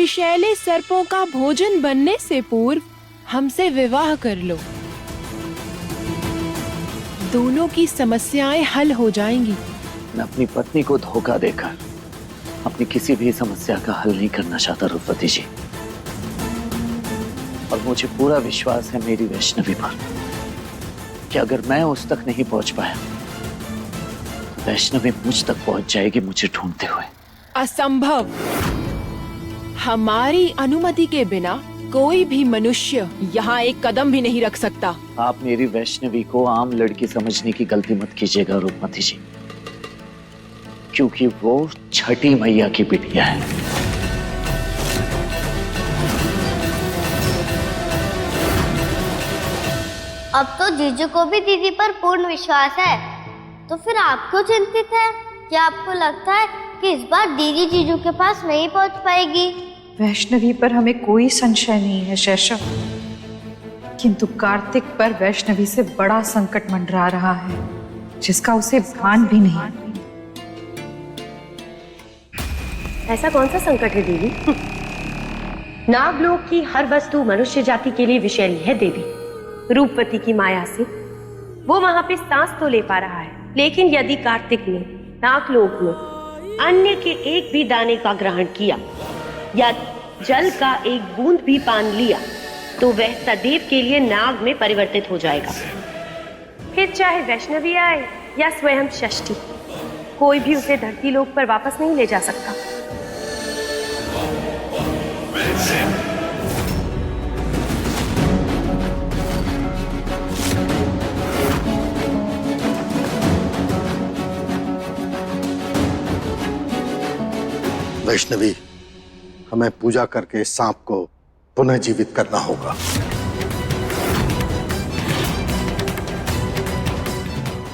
विषैले सर्पों का भोजन बनने से पूर्व हमसे विवाह कर लो। दोनों की समस्याएं हल हो जाएंगी। मैं अपनी पत्नी को धोखा देकर अपनी किसी भी समस्या का हल नहीं करना चाहता रुपवती जी, और मुझे पूरा विश्वास है मेरी वैष्णवी पर कि अगर मैं उस तक नहीं पहुंच पाया तो वैष्णवी मुझ तक पहुंच जाएगी मुझे ढूंढते हुए। असंभव। हमारी अनुमति के बिना कोई भी मनुष्य यहाँ एक कदम भी नहीं रख सकता। आप मेरी वैष्णवी को आम लड़की समझने की गलती मत कीजिएगा रूपमती जी, क्योंकि वो छठी मैया की बिटिया है। अब तो जीजू को भी दीदी पर पूर्ण विश्वास है, तो फिर आप क्यों चिंतित हैं? क्या आपको लगता है कि इस बार दीदी जीजू के पास नहीं पहुंच पाएगी? वैष्णवी पर हमें कोई संशय नहीं है शैशव, किंतु कार्तिक पर वैष्णवी से बड़ा संकट मंडरा रहा है जिसका उसे भान भी नहीं। ऐसा कौन सा संकट है दीदी? नागलोक की हर वस्तु मनुष्य जाति के लिए विषैली है देवी। रूपवती की माया से वो वहां पे सांस तो ले पा रहा है, लेकिन यदि कार्तिक ने नागलोक में अन्न के एक भी दाने का ग्रहण किया या जल का एक बूंद भी पान लिया तो वह सदैव के लिए नाग में परिवर्तित हो जाएगा। फिर चाहे वैष्णवी आए या स्वयं षष्ठी, कोई भी उसे धरती लोक पर वापस नहीं ले जा सकता। वैष्णवी, हमें पूजा करके इस सांप को पुनः जीवित करना होगा।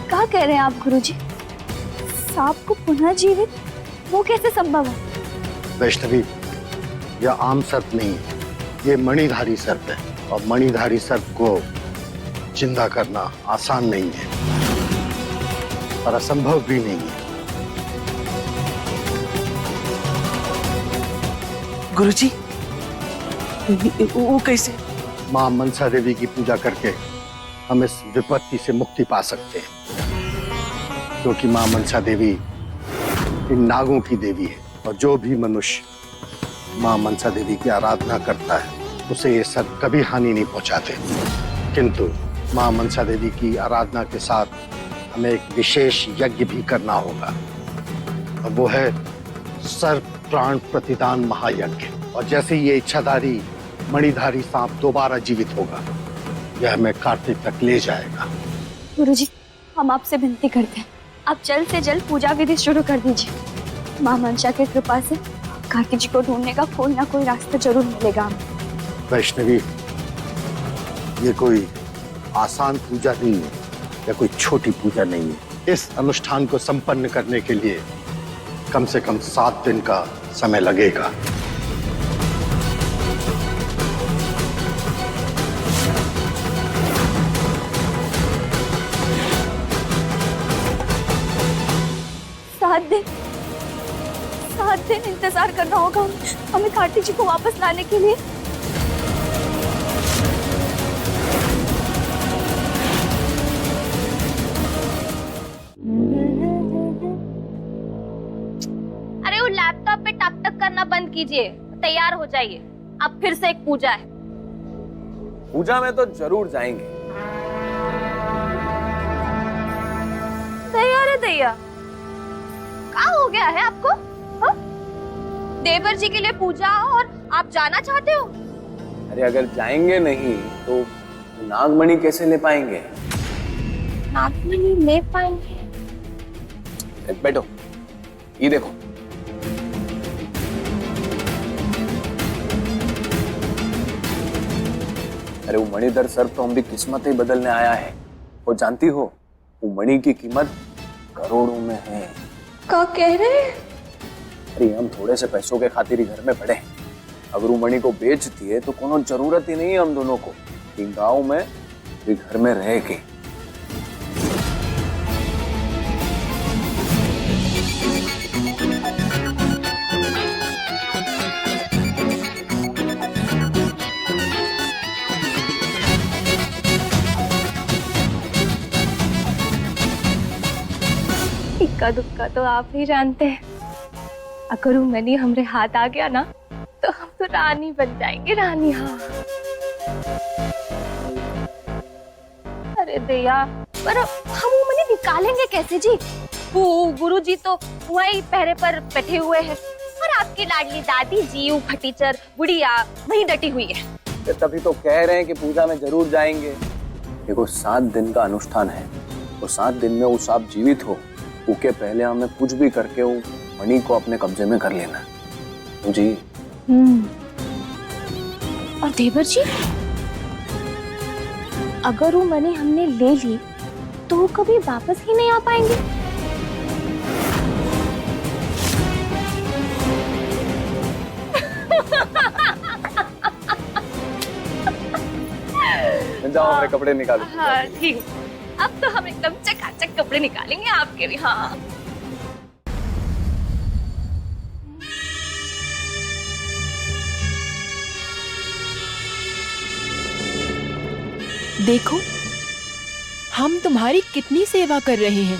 क्या कह रहे हैं आप गुरुजी? सांप को पुनः जीवित? वो कैसे संभव है? वैष्णवी, यह आम सर्प नहीं है, ये मणिधारी सर्प है, और मणिधारी सर्प को जिंदा करना आसान नहीं है और असंभव भी नहीं है। गुरुजी, वो कैसे? मां मनसा देवी की पूजा करके हम इस विपत्ति से मुक्ति पा सकते हैं, क्योंकि मां मनसा देवी इन नागों की देवी है, और जो भी मनुष्य मां मनसा देवी की आराधना करता है उसे ये सब कभी हानि नहीं पहुंचाते। किंतु मां मनसा देवी की आराधना के साथ हमें एक विशेष यज्ञ भी करना होगा, और वो है सर्प प्राण प्रतिदान महायज्ञ। और जैसे ये इच्छाधारी मणिधारी सांप दोबारा जीवित होगा, यह हमें कार्तिक तक ले जाएगा। गुरुजी, हम आपसे विनती करते हैं, आप जल्द से जल्द पूजा विधि शुरू कर दीजिए। मां मनसा की कृपा से कार्तिक जी को ढूंढने का कोई ना कोई रास्ता जरूर मिलेगा हमें। वैष्णवी, ये कोई आसान पूजा नहीं है या कोई छोटी पूजा नहीं है। इस अनुष्ठान को संपन्न करने के लिए कम से कम 7 दिन का समय लगेगा। सात दिन इंतजार करना होगा हमें कार्तिक जी को वापस लाने के लिए। अरे वो लैपटॉप पे टक टक करना बंद कीजिए, तैयार हो जाइए। अब फिर से एक पूजा है। पूजा में तो जरूर जाएंगे। तैयार है दैया? क्या हो गया है आपको? हा? देवर जी के लिए पूजा और आप जाना चाहते हो? अरे अगर जाएंगे नहीं तो नागमणि कैसे ले पाएंगे? नागमणि ले पाएंगे? बैठो, ये देखो। अरे वो मणिधर सर्प तो हमारी किस्मत ही बदलने आया है। वो जानती हो, वो मणि की कीमत करोड़ों में है। क्या कह रहे हैं? अरे हम थोड़े से पैसों के खातिर ही घर में पड़े हैं। अगर वो मणि को बेच दिए तो कोनो जरूरत ही नहीं है हम दोनों को कि गांव में भी घर में रह के। सुखा दुखा तो आप ही जानते हैं। अगर वो मनी हमरे हाथ आ गया ना तो हम तो रानी बन जाएंगे, रानी। हाँ अरे दया, पर हम वो मनी निकालेंगे कैसे जी? वो गुरुजी तो वही पहरे पर बैठे हुए हैं और आपकी लाडली दादी जी फटीचर बुढ़िया वही डटी हुई है। तभी तो कह रहे हैं कि पूजा में जरूर जाएंगे। देखो 7 दिन का अनुष्ठान है, तो 7 दिन में वो सांप जीवित हो उसके पहले हमें कुछ भी करके वो मणि को अपने कब्जे में कर लेना जी। और देवर जी, अगर वो मनी हमने ले ली तो वो कभी वापस ही नहीं आ पाएंगे। जाओ अपने कपड़े निकालो। हाँ ठीक, अब तो हम एकदम चकाचक कपड़े निकालेंगे आपके भी। हाँ देखो हम तुम्हारी कितनी सेवा कर रहे हैं।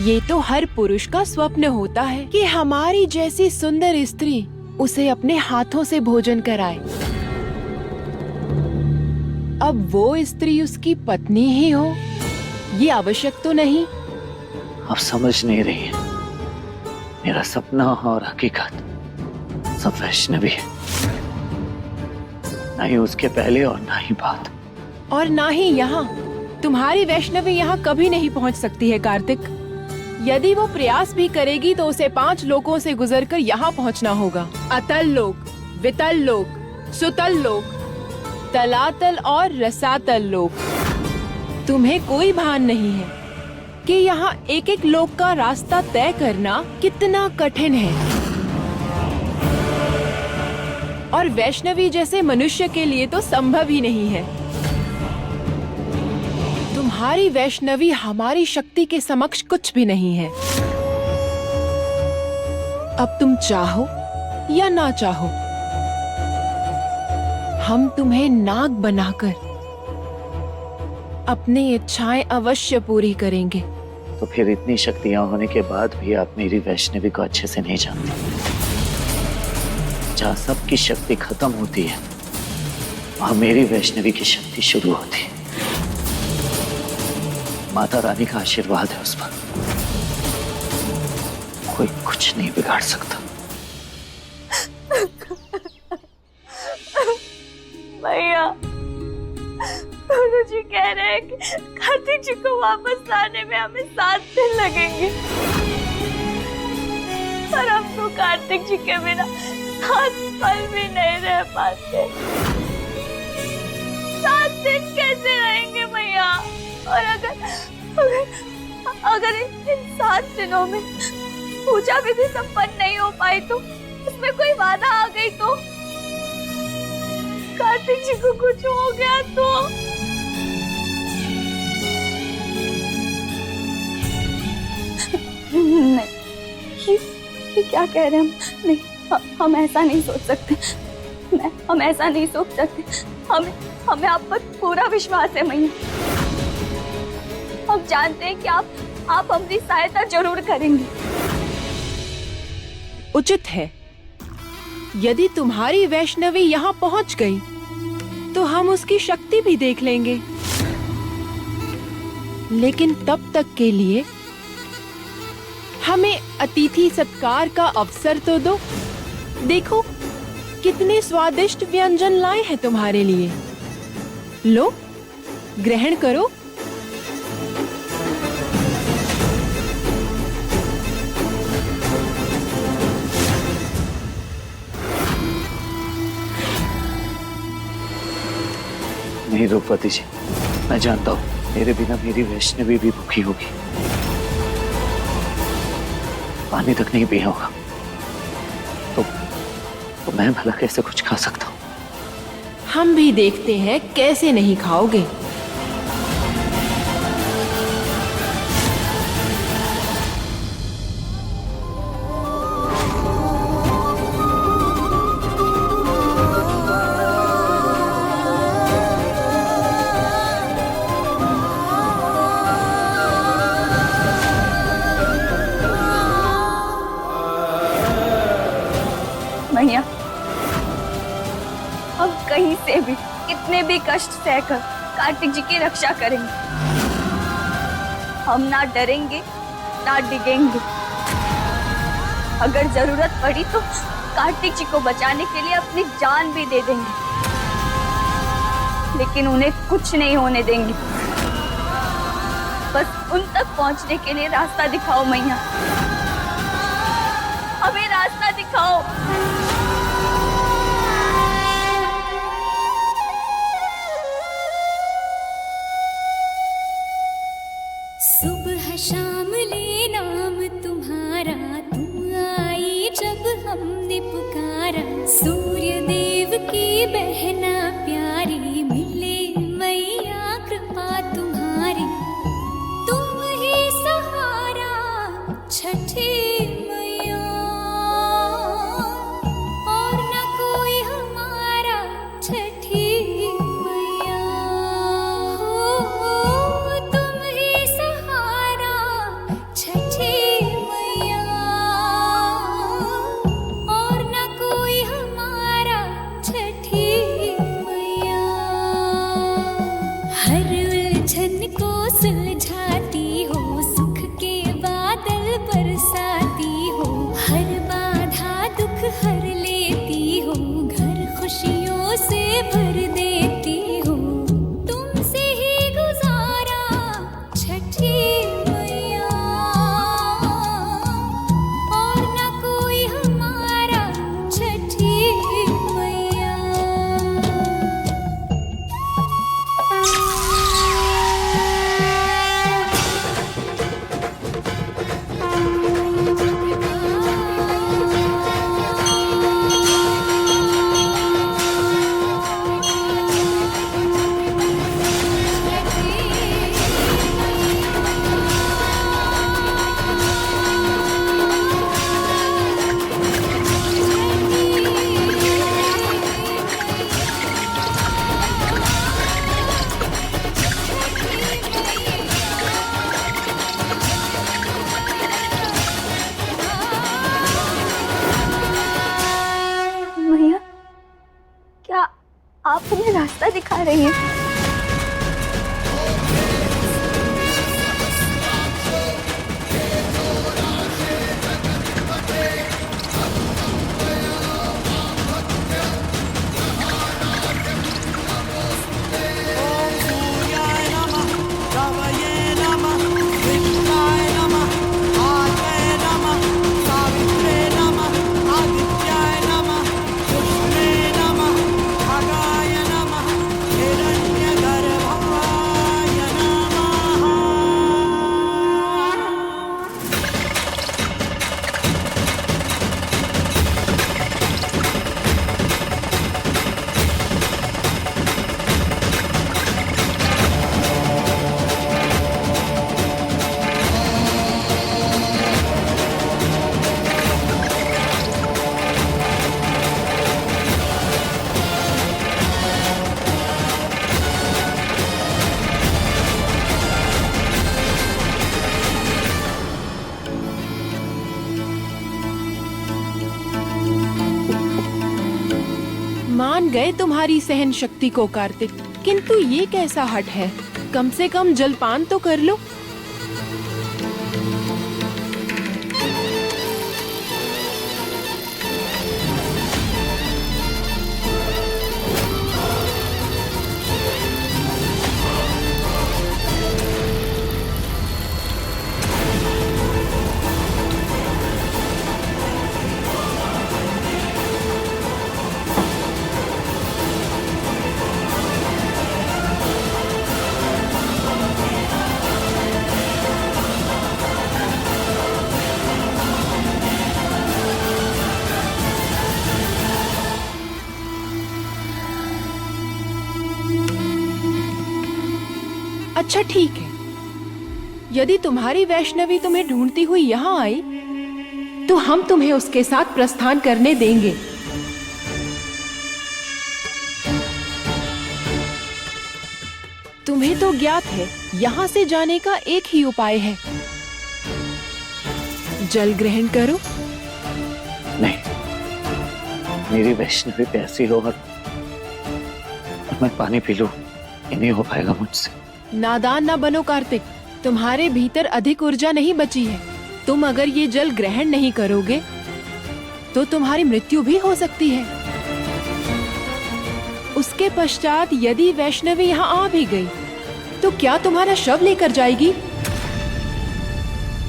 ये तो हर पुरुष का स्वप्न होता है कि हमारी जैसी सुंदर स्त्री उसे अपने हाथों से भोजन कराए। अब वो स्त्री उसकी पत्नी ही हो, ये आवश्यक तो नहीं। आप समझ नहीं रही है, मेरा सपना और हकीकत सब वैष्णवी है। ना ही उसके पहले और ना ही बाद, और ना ही यहाँ। तुम्हारी वैष्णवी यहाँ कभी नहीं पहुँच सकती है कार्तिक। यदि वो प्रयास भी करेगी तो उसे 5 लोकों से गुजरकर यहाँ पहुँचना होगा। अतल लोक, वितल लोक, सुतल लोक, तलातल और रसातल लोक। तुम्हें कोई भान नहीं है कि यहाँ एक एक लोक का रास्ता तय करना कितना कठिन है। और वैष्णवी जैसे मनुष्य के लिए तो संभव ही नहीं है। तुम्हारी वैष्णवी हमारी शक्ति के समक्ष कुछ भी नहीं है। अब तुम चाहो या ना चाहो, हम तुम्हें नाग बनाकर अपनी इच्छाएं अवश्य पूरी करेंगे। तो फिर इतनी शक्तियां होने के बाद भी आप मेरी वैष्णवी को अच्छे से नहीं जानते। जहाँ सबकी शक्ति खत्म होती है वहां मेरी वैष्णवी की शक्ति शुरू होती है। माता रानी का आशीर्वाद है उस पर, कोई कुछ नहीं बिगाड़ सकता। भैया, गुरुजी कह रहे हैं कि कार्तिक जी को वापस लाने में हमें 7 दिन लगेंगे, पर हम तो कार्तिक जी के बिना 7 पल भी नहीं रह पाते। 7 दिन कैसे रहेंगे भैया? और अगर इन 7 दिनों में पूजा विधि संपन्न नहीं हो पाई तो उसमें कोई बाधा आ गई तो कार्तिक जी को कुछ हो गया तो? नहीं, ये क्या कह रहे हैं हम? नहीं, हम ऐसा नहीं सोच सकते। हम ऐसा नहीं सोच सकते। हमें आप पर पूरा विश्वास है मैया। हम जानते हैं कि आप हमारी सहायता जरूर करेंगे। उचित है। यदि तुम्हारी वैष्णवी यहाँ पहुँच गई तो हम उसकी शक्ति भी देख लेंगे। लेकिन तब तक के लिए हमें अतिथि सत्कार का अवसर तो दो। देखो कितने स्वादिष्ट व्यंजन लाए हैं तुम्हारे लिए। लो, ग्रहण करो। नहीं द्रौपदी जी, मैं जानता हूँ मेरे बिना मेरी वैष्णवी भी भूखी होगी, पानी तक नहीं पिया होगा, तो मैं भला कैसे कुछ खा सकता हूँ? हम भी देखते हैं कैसे नहीं खाओगे। मैया, हम कहीं से भी कितने भी कष्ट सहकर कार्तिक जी की रक्षा करेंगे। हम ना डरेंगे ना डिगेंगे। अगर जरूरत पड़ी तो कार्तिक जी को बचाने के लिए अपनी जान भी दे देंगे, लेकिन उन्हें कुछ नहीं होने देंगे। बस उन तक पहुंचने के लिए रास्ता दिखाओ मैया, हमें रास्ता दिखाओ। सुबह शाम ले नाम तुम्हारा, तुम आई जब हमने पुकारा। सूर्य देव की बहना प्यारी, मिले मैया कृपा तुम्हारी। तुम ही सहारा छठी मैया, और न कोई हमारा छठी मैया। हो तुम ही सहारा छठी मैया, और न कोई हमारा छठी मैया। हर उलझन को सुलझाती हो, सुख के बादल बरसाती हो। हर बाधा दुख हर लेती हो, घर खुशियों से भर देती हो। तुमसे ही गुजारा छठी मैया, और न कोई हमारा छठी मैया। मैया, क्या आप हमें रास्ता दिखा रही हैं? मान गए तुम्हारी सहन शक्ति को कार्तिक, किंतु ये कैसा हट है? कम से कम जलपान तो कर लो। अच्छा ठीक है, यदि तुम्हारी वैष्णवी तुम्हें ढूंढती हुई यहाँ आई, तो हम तुम्हें उसके साथ प्रस्थान करने देंगे। तुम्हें तो ज्ञात है, यहाँ से जाने का एक ही उपाय है। जल ग्रहण करो। नहीं, मेरी वैष्णवी प्यासी हो और मैं पानी पी लूं, ये नहीं हो पाएगा मुझसे। नादान ना बनो कार्तिक, तुम्हारे भीतर अधिक ऊर्जा नहीं बची है। तुम अगर ये जल ग्रहण नहीं करोगे तो तुम्हारी मृत्यु भी हो सकती है। उसके पश्चात यदि वैष्णवी यहाँ आ भी गई तो क्या तुम्हारा शव लेकर जाएगी?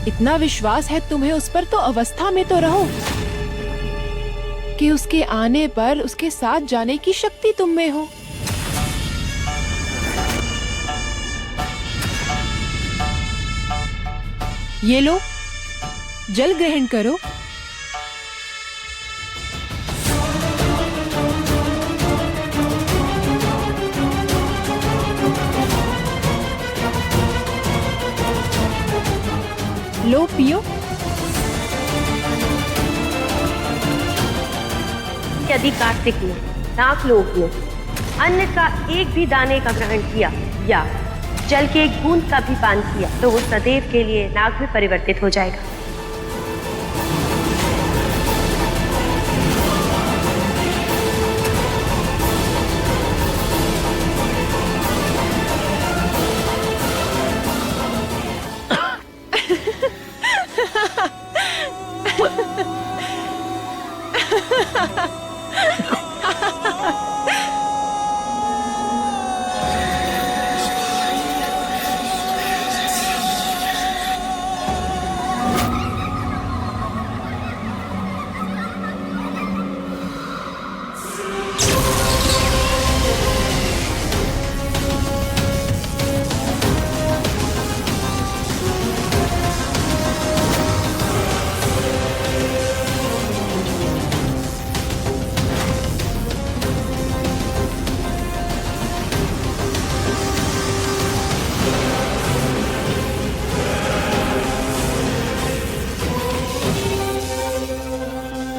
इतना विश्वास है तुम्हें उस पर तो अवस्था में तो रहो कि उसके आने पर उसके साथ जाने की शक्ति तुम में हो। ये लो, जल ग्रहण करो। लो पियो। यदि कार्तिक ने नागलोक में अन्न का एक भी दाने का ग्रहण किया या जल के एक बूंद का भी पान किया तो वो सदैव के लिए नाग में परिवर्तित हो जाएगा।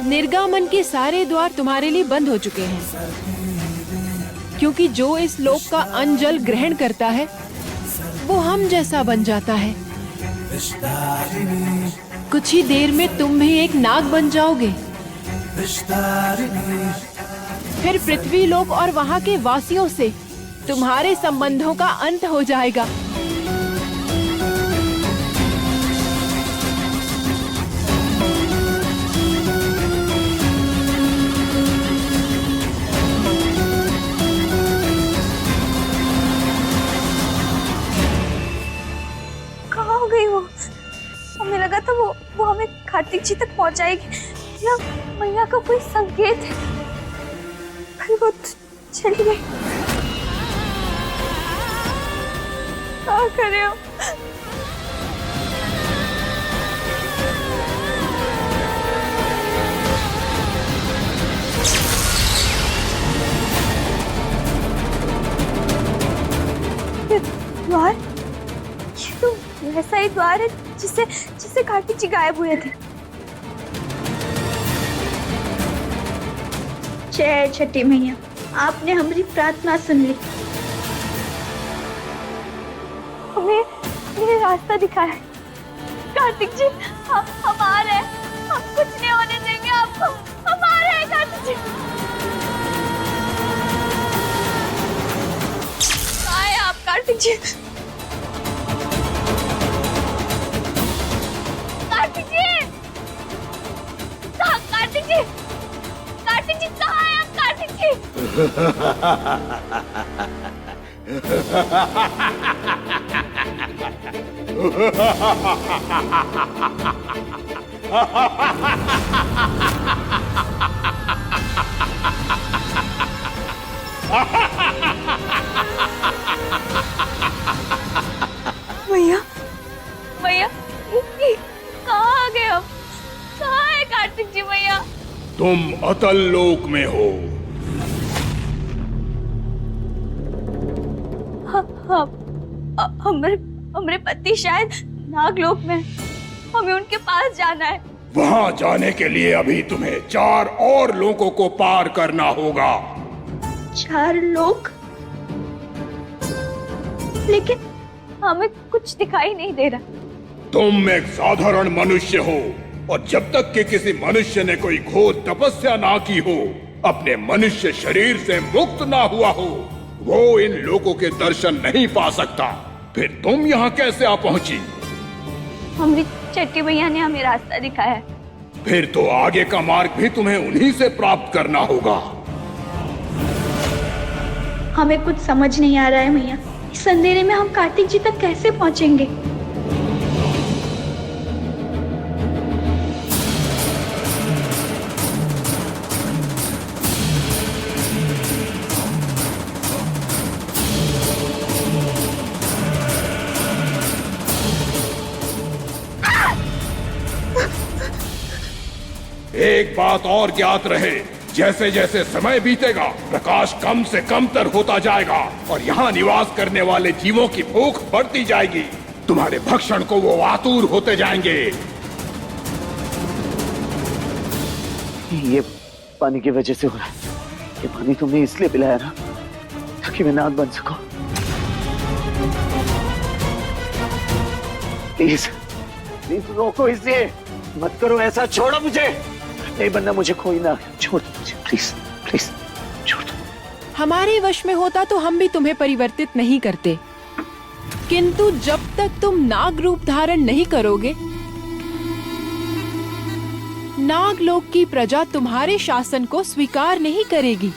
निर्गमन के सारे द्वार तुम्हारे लिए बंद हो चुके हैं, क्योंकि जो इस लोक का अन्न जल ग्रहण करता है वो हम जैसा बन जाता है। कुछ ही देर में तुम भी एक नाग बन जाओगे। फिर पृथ्वी लोक और वहाँ के वासियों से तुम्हारे संबंधों का अंत हो जाएगा। हमें लगा था वो हमें कार्तिक जी तक पहुंचाएगी या मैया का कोई संकेत है, फिर वो चली गई। क्या करे हो? द्वार, ये तो वैसा ही द्वार है जिससे कार्तिक जी गायब हुए थे। जय छठी मैया, आपने हमारी प्रार्थना सुन ली। हमें रास्ता दिखाया। कार्तिक जी, हम आ रहे हैं, हम कुछ नहीं होने देंगे आपको। हम आ रहे हैं कार्तिक जी। आए आप कार्तिक जी। कार्तिक जी, कार्तिक जी, कार्तिक जी कहाँ हैं आप? कार्तिक जी। भैया, भैया, कहाँ आ गए हम? कहाँ है कार्तिक जी भैया? तुम अतल लोक में हो। हमारे पति शायद नागलोक में, हमें उनके पास जाना है। वहां जाने के लिए अभी तुम्हें 4 और लोगों को पार करना होगा। 4 लोग? लेकिन हमें कुछ दिखाई नहीं दे रहा। तुम एक साधारण मनुष्य हो और जब तक कि किसी मनुष्य ने कोई घोर तपस्या ना की हो अपने मनुष्य शरीर से मुक्त ना हुआ हो, वो इन लोगों के दर्शन नहीं पा सकता। फिर तुम यहाँ कैसे आ पहुंची? हमारी छठी मैया ने हमें रास्ता दिखाया है। फिर तो आगे का मार्ग भी तुम्हें उन्हीं से प्राप्त करना होगा। हमें कुछ समझ नहीं आ रहा है मैया, इस अंधेरे में हम कार्तिक जी तक कैसे पहुंचेंगे? एक बात और ज्ञात रहे, जैसे जैसे समय बीतेगा प्रकाश कम से कम तर होता जाएगा और यहाँ निवास करने वाले जीवों की भूख बढ़ती जाएगी। तुम्हारे भक्षण को वो आतुर होते जाएंगे। ये पानी की वजह से हो रहा है। ये पानी तुमने इसलिए पिलाया ना ताकि मैं नाग बन सकूं। प्लीज प्लीज रोको इसे, मत करो ऐसा, छोड़ो मुझे। नहीं बनना मुझे, कोई ना, छोड़ दो मुझे प्लीज प्लीज, छोड़ दो। हमारे वश में होता तो हम भी तुम्हें परिवर्तित नहीं करते, किंतु जब तक तुम नाग रूप धारण नहीं करोगे, नागलोक की प्रजा तुम्हारे शासन को स्वीकार नहीं करेगी।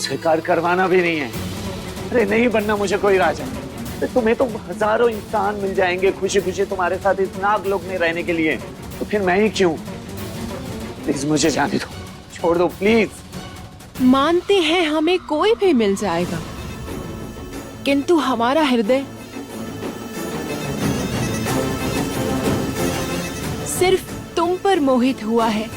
स्वीकार करवाना भी नहीं है। अरे नहीं बनना मुझे कोई राजा, तुम्हें तो हजारों इंसान मिल जाएंगे खुशी खुशी तुम्हारे साथ इस नागलोक में रहने के लिए, तो फिर मैं ही क्यों? प्लीज मुझे जाने दो, छोड़ दो प्लीज। मानते हैं हमें कोई भी मिल जाएगा, किंतु हमारा हृदय सिर्फ तुम पर मोहित हुआ है।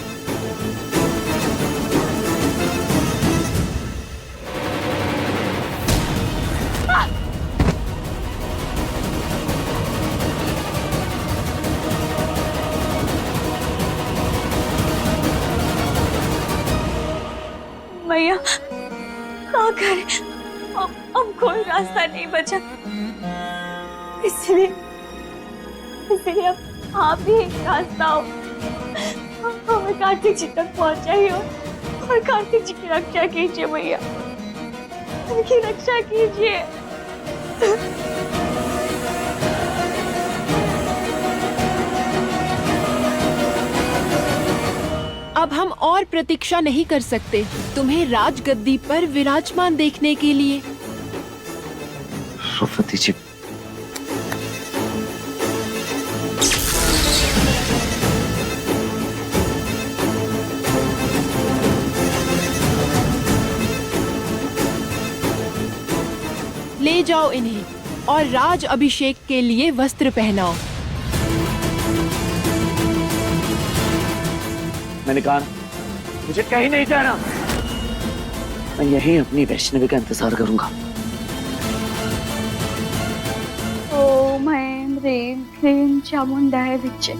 मैया क्या करें, अब कोई रास्ता नहीं बचा, इसलिए अब आप ही एक रास्ता हो, हमें कार्तिक जी तक पहुंचाइए और कार्तिक जी की रक्षा कीजिए मैया, उनकी रक्षा कीजिए। अब हम और प्रतीक्षा नहीं कर सकते तुम्हें राजगद्दी पर विराजमान देखने के लिए। रूपवती जी, ले जाओ इन्हें और राज अभिषेक के लिए वस्त्र पहनाओ। मैंने कहा मुझे कहीं नहीं जाना, मैं यहीं अपनी वैष्णवी का इंतजार करूंगा। ओम ऐं ह्रीं क्लीं चामुंडाय विच्चे।